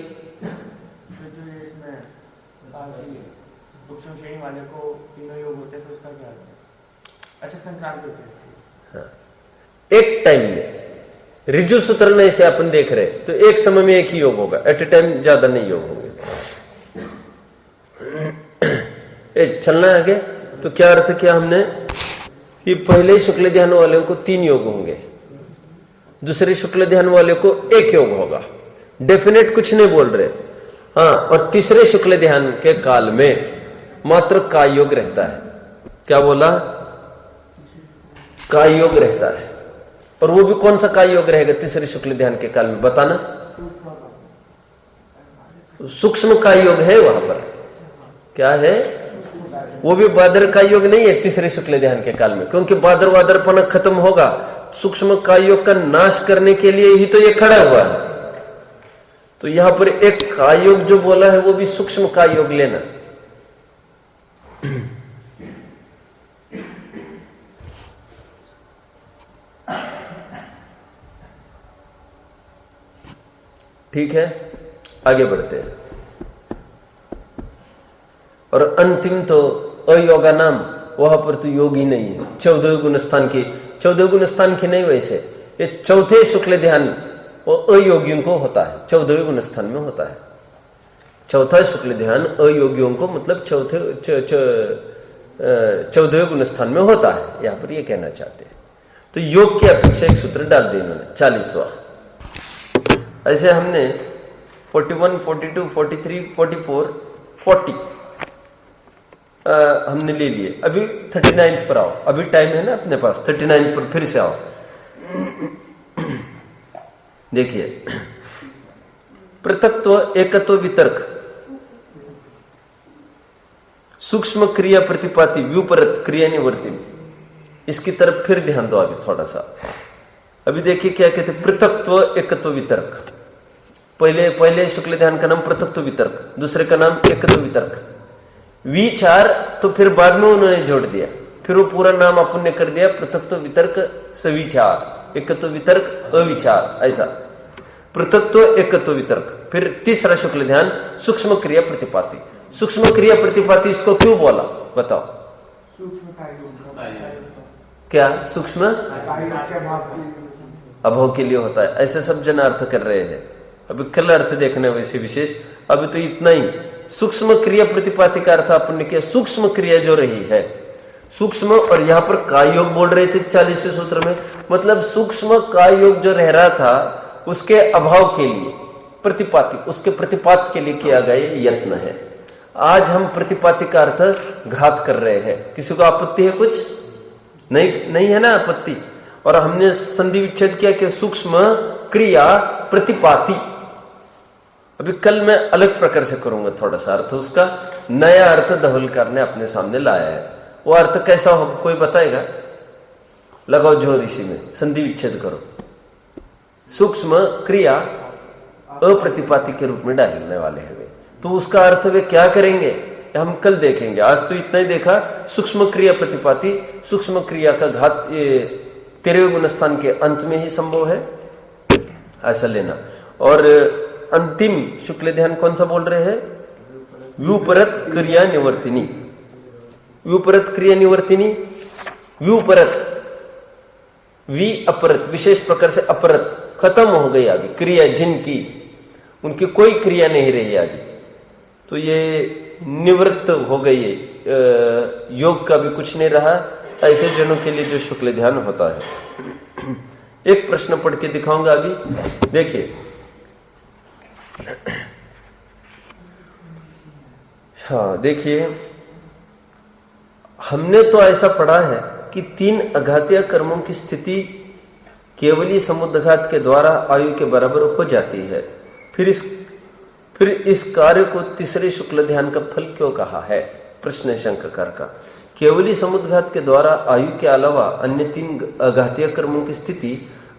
[SPEAKER 2] श्रेणी वाले को तीनों योग होते हैं, तो उसका क्या है? अच्छा, संक्रांति होती है।
[SPEAKER 1] हाँ। एक टाइम में ऋजु सूत्र में से अपन देख रहे तो एक समय में एक ही योग होगा, एट ए टाइम ज्यादा नहीं योग होंगे। चलना है आगे। तो क्या अर्थ किया हमने कि पहले शुक्ल ध्यान वाले को 3 योग होंगे, दूसरे शुक्ल ध्यान वाले को 1 योग होगा। डेफिनेट कुछ नहीं बोल रहे। हाँ, और तीसरे शुक्ल ध्यान के काल में मात्र काय योग रहता है। क्या बोला? काय योग रहता है। और वो भी कौन सा काय योग रहेगा तीसरे शुक्ल ध्यान के काल में, बताना। सूक्ष्म काय योग है वहां पर। क्या है? वो भी बादर काय योग नहीं है तीसरे शुक्ल ध्यान के काल में, क्योंकि बादर वादरपना खत्म होगा। सूक्ष्म काय योग का नाश करने के लिए ही तो ये खड़ा हुआ है। तो यहां पर एक काय योग जो बोला है वो भी सूक्ष्म काय योग लेना। ठीक है, आगे बढ़ते हैं। और अंतिम तो अयोगा नाम, वहां पर तो योग ही नहीं है। 14 गुण स्थान की, 14 गुण स्थान की नहीं, वैसे ये चौथे शुक्ल ध्यान वो अयोगियों को होता है, 14वें गुण स्थान में होता है। चौथा शुक्ल ध्यान अयोगियों को मतलब 14वें गुण स्थान में होता है, यहां पर ये कहना चाहते हैं। तो योग की अपेक्षा एक सूत्र डाल दिया इन्होंने, 40वां। ऐसे हमने 41, 42, 43, 44, 40 हमने ले लिए। अभी 39 पर आओ, अभी टाइम है ना अपने पास। 39 पर फिर से आओ। देखिए, पृथक्त्व, एकत्व, वितर्क, सूक्ष्म क्रिया प्रतिपाती, व्युपरत, क्रिया निवर्ती, इसकी तरफ फिर ध्यान दो आगे थोड़ा सा। अभी देखिए क्या कहते हैं, पृथक्त्व, एकत्व, वितर्क। पहले शुक्ल ध्यान का नाम पृथक्त्व वितर्क, दूसरे का नाम एकत्व वितर्क। विचार तो फिर बाद में उन्होंने जोड़ दिया, फिर वो पूरा नाम अपन ने कर दिया पृथक्त्व वितर्क सविचार, एकत्व वितर्क अविचार, ऐसा पृथक्त्व एकत्व वितर्क। फिर तीसरा शुक्ल ध्यान सूक्ष्म क्रिया प्रतिपाती। सूक्ष्म क्रिया प्रतिपाती इसको क्यों बोला बताओ? क्या सूक्ष्म अभाव के लिए होता है, ऐसे सब जन अर्थ कर रहे हैं। अभी कल अर्थ देखने वैसे विशेष, अभी तो इतना ही। सूक्ष्म क्रिया प्रतिपाती का अर्थ अपन ने किया, सूक्ष्म क्रिया जो रही है सूक्ष्म, और यहां पर काय योग बोल रहे थे 40वें सूत्र में, मतलब सूक्ष्म काय योग जो रह रहा था उसके अभाव के लिए प्रतिपाती, उसके प्रतिपात के लिए किया गया यत्न है। आज हम प्रतिपाती का अर्थ घात कर रहे हैं। किसी को आपत्ति है? कुछ नहीं है ना आपत्ति। और हमने संधि विच्छेद किया कि सूक्ष्म क्रिया प्रतिपाती। अभी कल मैं अलग प्रकार से करूंगा थोड़ा सा अर्थ, उसका नया अर्थ धवलकर ने अपने सामने लाया है। वो अर्थ कैसा होगा कोई बताएगा? लगाओ जोर इसी में, संधि विच्छेद करो। सूक्ष्म क्रिया अप्रतिपाती के रूप में डालने वाले हैं वे, तो उसका अर्थ वे क्या करेंगे हम कल देखेंगे। आज तो इतना ही देखा, सूक्ष्म क्रिया प्रतिपाती, सूक्ष्म क्रिया का घात ये 13वें गुण स्थान के अंत में ही संभव है, ऐसा लेना। और अंतिम शुक्ल ध्यान कौन सा बोल रहे हैं? व्युपरत क्रिया निवर्तिनी। व्युपरत क्रिया निवर्तिनी, व्युपरत, वि अपरत, विशेष प्रकार से अपरत, खत्म हो गई अभी क्रिया जिनकी, उनकी कोई क्रिया नहीं रही अभी, तो ये निवृत्त हो गई है, योग का भी कुछ नहीं रहा। ऐसे जनों के लिए जो शुक्ल ध्यान होता है। एक प्रश्न पढ़ के दिखाऊंगा अभी, देखिए। हाँ देखिए, हमने तो ऐसा पढ़ा है कि 3 अघातीय कर्मों की स्थिति केवली समुद्घात के द्वारा आयु के बराबर हो जाती है। फिर इस कार्य को तीसरे शुक्ल ध्यान का फल क्यों कहा है? प्रश्न है शंकरकार का। केवली समुद्घात के द्वारा आयु के अलावा अन्य 3 अघातीय कर्मों की स्थिति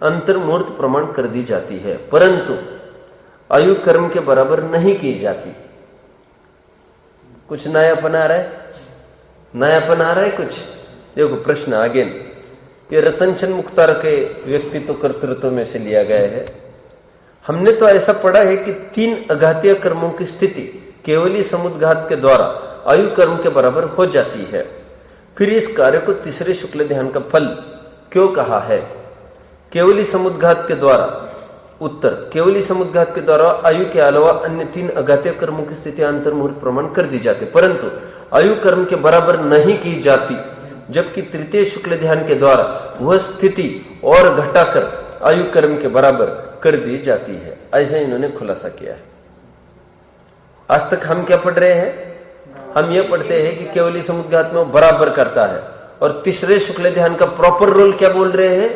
[SPEAKER 1] अंतर्मूर्त प्रमाण कर दी जाती है, परंतु आयु कर्म के बराबर नहीं की जाती। कुछ नयापन आ रहा है? नयापन आ रहा है कुछ? देखो प्रश्न आगे, ये रतनचंद मुख्तार के व्यक्तित्व कर्तृत्व में से लिया गया है। हमने तो ऐसा पढ़ा है कि 3 अघातीय कर्मों की स्थिति केवली समुद्घात के द्वारा आयु कर्म के बराबर हो जाती है। फिर इस कार्य को तीसरे शुक्ल ध्यान का फल क्यों कहा है? केवली समुद्घात के द्वारा, उत्तर, केवली समुद्घात के द्वारा आयु के अलावा अन्य 3 अघातीय कर्मों की स्थिति अंतर्मुहूर्त प्रमाण कर दी जाती, परंतु आयु कर्म के बराबर नहीं की जाती, जबकि तृतीय शुक्ल ध्यान के द्वारा वह स्थिति और घटाकर आयु कर्म के बराबर कर दी जाती है। ऐसा इन्होंने खुलासा किया है। आज तक हम क्या पढ़ रहे हैं? हम ये पढ़ते हैं कि केवली समुद्घात में बराबर करता है, और तीसरे शुक्ल ध्यान का प्रॉपर रोल क्या बोल रहे हैं?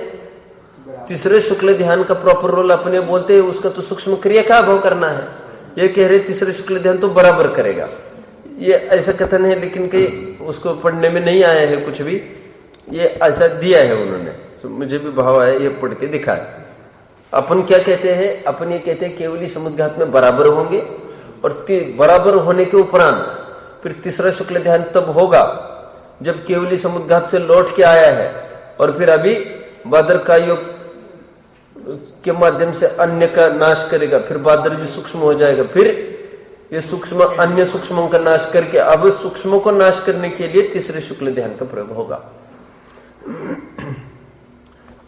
[SPEAKER 1] तीसरे शुक्ल ध्यान का प्रॉपर रोल अपने बोलते हैं उसका तो सूक्ष्म क्रिया का अभाव करना है। ये कह रहे तीसरे शुक्ल ध्यान तो बराबर करेगा। ये ऐसा कथन है, लेकिन कहीं उसको पढ़ने में नहीं आया है कुछ भी, ये ऐसा दिया है उन्होंने, तो मुझे भी भाव आया, ये पढ़ के दिखा है। अपन क्या कहते हैं? अपन ये कहते हैं केवली समुद्घात में बराबर होंगे, और बराबर होने के उपरांत फिर तीसरा शुक्ल ध्यान तब होगा जब केवली समुद्घात से लौट के आया है, और फिर अभी बादर का योग के माध्यम से अन्य का नाश करेगा, फिर बादर भी सूक्ष्म हो जाएगा, फिर ये सूक्ष्म अन्य सूक्ष्मों का नाश करके अब सूक्ष्मों को नाश करने के लिए तीसरे शुक्ल ध्यान का प्रयोग होगा।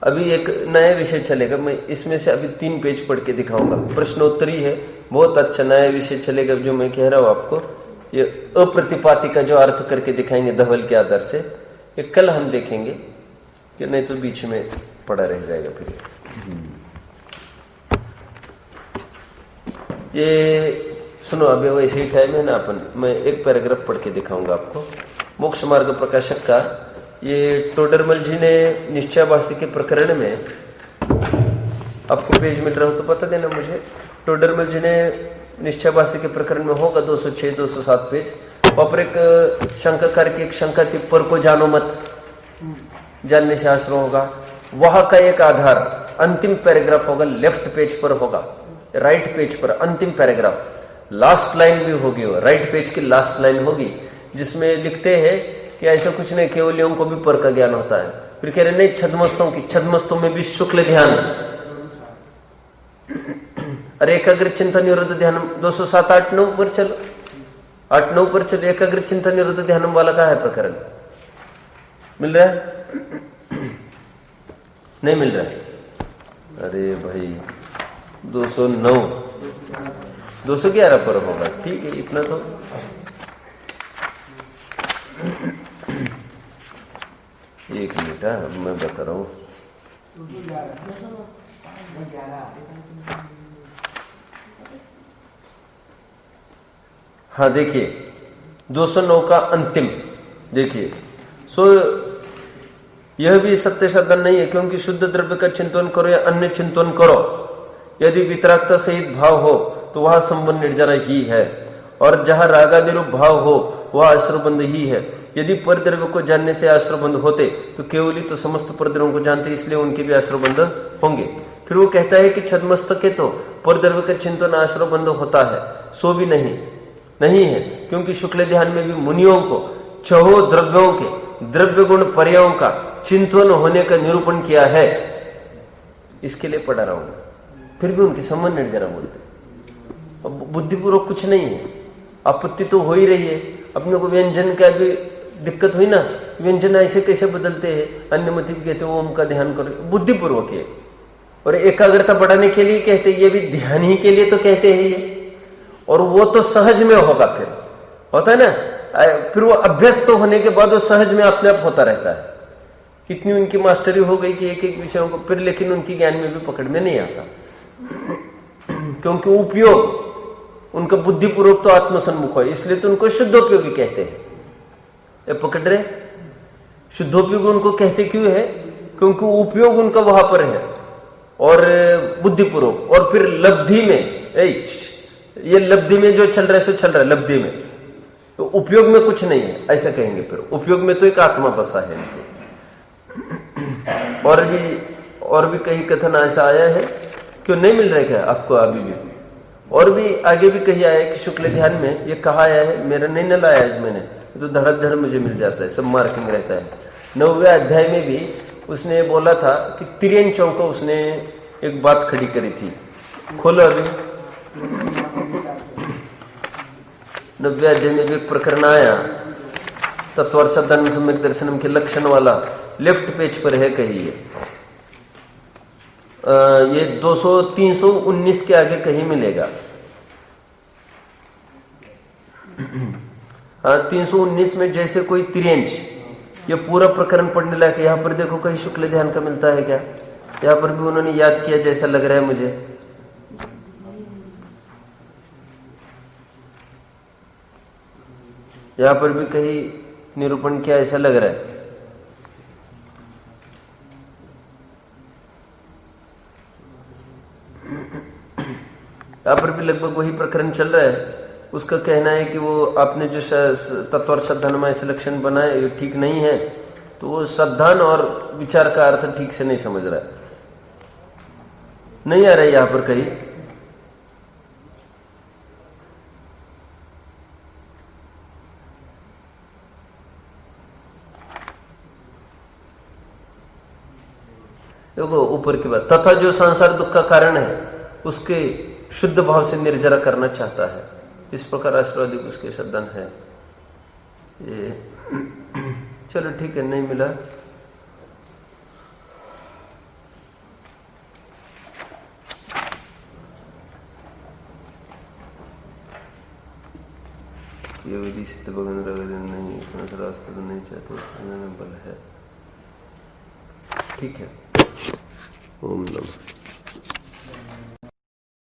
[SPEAKER 1] अभी एक नया विषय चलेगा, मैं इसमें से अभी 3 पेज पढ़ के दिखाऊंगा। प्रश्नोत्तरी है, बहुत अच्छा नया विषय चलेगा जो मैं कह रहा हूं आपको। ये अप्रतिपाती का जो अर्थ करके दिखाएंगे धवल के आधार से, ये कल हम देखेंगे, कि नहीं तो बीच में पड़ा रह जाएगा फिर। ये सुनो, अभी वैसे ही टाइम है ना अपन, मैं एक पैराग्राफ पढ़ के दिखाऊंगा आपको। मोक्ष मार्ग प्रकाशक का ये टोडरमल जी ने निश्चयाभासी के प्रकरण में, आपको पेज मिल रहा हो तो पता देना मुझे। टोडरमल जी ने निश्चयाभासी के प्रकरण में होगा 206 207 पेज, वहां पर एक शंकाकार की एक शंका थी, पर को जानो मत, जानने से आश्रय होगा। वहां का एक आधार अंतिम पैराग्राफ होगा, लेफ्ट पेज पर होगा, राइट पेज पर अंतिम पैराग्राफ, लास्ट लाइन भी होगी, वो राइट पेज की लास्ट लाइन होगी, जिसमें लिखते हैं कि ऐसा कुछ नहीं, केवलियों को भी पर का ज्ञान होता है। फिर कह रहे नहीं, छद्मस्तों में भी शुक्ल ध्यान, अरे एकाग्र चिंतन निरोध ध्यान 207 8-9 पर चलो, 8-9 पर चलो। एकाग्र चिंतन निरोध ध्यान वाला का है प्रकरण, मिल रहा है? नहीं मिल रहा है? अरे भाई 209 211 पर होगा, ठीक है, इतना तो। एक मिनट, मैं बता रहा हूं। हाँ देखिए 209 का अंतिम देखिए। सो यह भी सत्य साधन नहीं है, क्योंकि शुद्ध द्रव्य का चिंतन करो या अन्य चिंतन करो, यदि वितरागता सहित भाव हो तो वह संबंध निर्जरा ही है, और जहां रागादिरूप भाव हो वह आश्रयबंध ही है। यदि परद्रव्य को जानने से आश्रयबंध होते तो केवली तो समस्त परद्रव्यों को जानते, इसलिए उनके भी आश्रयबंध होंगे। फिर वो कहता है कि छद्मस्तक के तो परद्रव्य का चिंतन आश्रयबंध होता है, सो भी नहीं है, क्योंकि शुक्ल ध्यान में भी मुनियों को छहो द्रव्यों के द्रव्य गुण पर्यायों का चिंतन होने का निरूपण किया है। इसके लिए पढ़ा रहा हूं, फिर भी उनके संबंध निर्जरा बोलते। अब बुद्धिपूर्वक कुछ नहीं है, आपत्ति तो हो ही रही है। अपने को व्यंजन का भी दिक्कत हुई ना, व्यंजन ऐसे कैसे बदलते हैं, अन्य मत कहते ओम का ध्यान करो, बुद्धिपूर्वक है। और एकाग्रता बढ़ाने के लिए कहते हैं, ये भी ध्यान ही के लिए तो कहते हैं ये, और वो तो सहज में होगा, फिर होता है ना, फिर वो अभ्यस्त होने के बाद वो सहज में अपने आप होता रहता है। कितनी उनकी मास्टरी हो गई कि एक एक विषयों को, फिर लेकिन उनकी ज्ञान में भी पकड़ में नहीं आता, क्योंकि उपयोग उनका बुद्धिपूर्वक तो आत्मसन्मुख है, इसलिए तो उनको शुद्धोपयोगी कहते हैं। ये पकड़ रहे, शुद्धोपयोगी उनको कहते क्यों है? क्योंकि उपयोग उनका वहां पर है और बुद्धिपूर्वक, और फिर लब्धि में, ये लब्धि में जो चल रहा है सो चल रहा है लब्धि में, तो उपयोग में कुछ नहीं है, ऐसा कहेंगे। फिर उपयोग में तो एक आत्मा बसा है। और भी कहीं कथन ऐसा आया है, क्यों नहीं मिल रहा है क्या आपको अभी भी? और भी आगे भी कहीं आया है कि शुक्ल ध्यान में ये कहा आया है, मेरा नहीं न लाया है मैंने, तो धड़ाधड़ मुझे मिल जाता है, सब मार्किंग रहता है। 9वें अध्याय में भी उसने बोला था कि तिर्यंचों को उसने एक बात खड़ी करी थी। खोलो अभी 9वें अध्याय में भी प्रकरण आया, तत्वार्थसाधन सम्यक दर्शनम के लक्षण वाला, लेफ्ट पेज पर है कहीं ये 319 के आगे कहीं मिलेगा। हाँ, 319 में जैसे कोई तिर्यंच, ये पूरा प्रकरण पढ़ने लायक। यहाँ पर देखो कहीं शुक्ल ध्यान का मिलता है क्या? यहाँ पर भी उन्होंने याद किया जैसा लग रहा है मुझे। यहाँ पर भी कहीं निरूपण किया ऐसा लग रहा है। यहाँ पर भी लगभग वही प्रकरण चल रहा है। उसका कहना है कि वो आपने जो तत्व और श्रद्धानुमय लक्षण बनाए ये ठीक नहीं है, तो वो श्रद्धान और विचार का अर्थ ठीक से नहीं समझ रहा है। नहीं आ रहा है यहाँ पर कहीं। देखो ऊपर की बात, तथा जो संसार दुख का कारण है उसके शुद्ध भाव से निर्जरा करना चाहता है, इस प्रकार आशीर्वादिक उसके शब्दन है ये। चलो ठीक है, नहीं मिला। ये विधि सिद्ध भगवान नहीं, रास्ता नहीं चाहते, बल है। ठीक है, ओम नमः।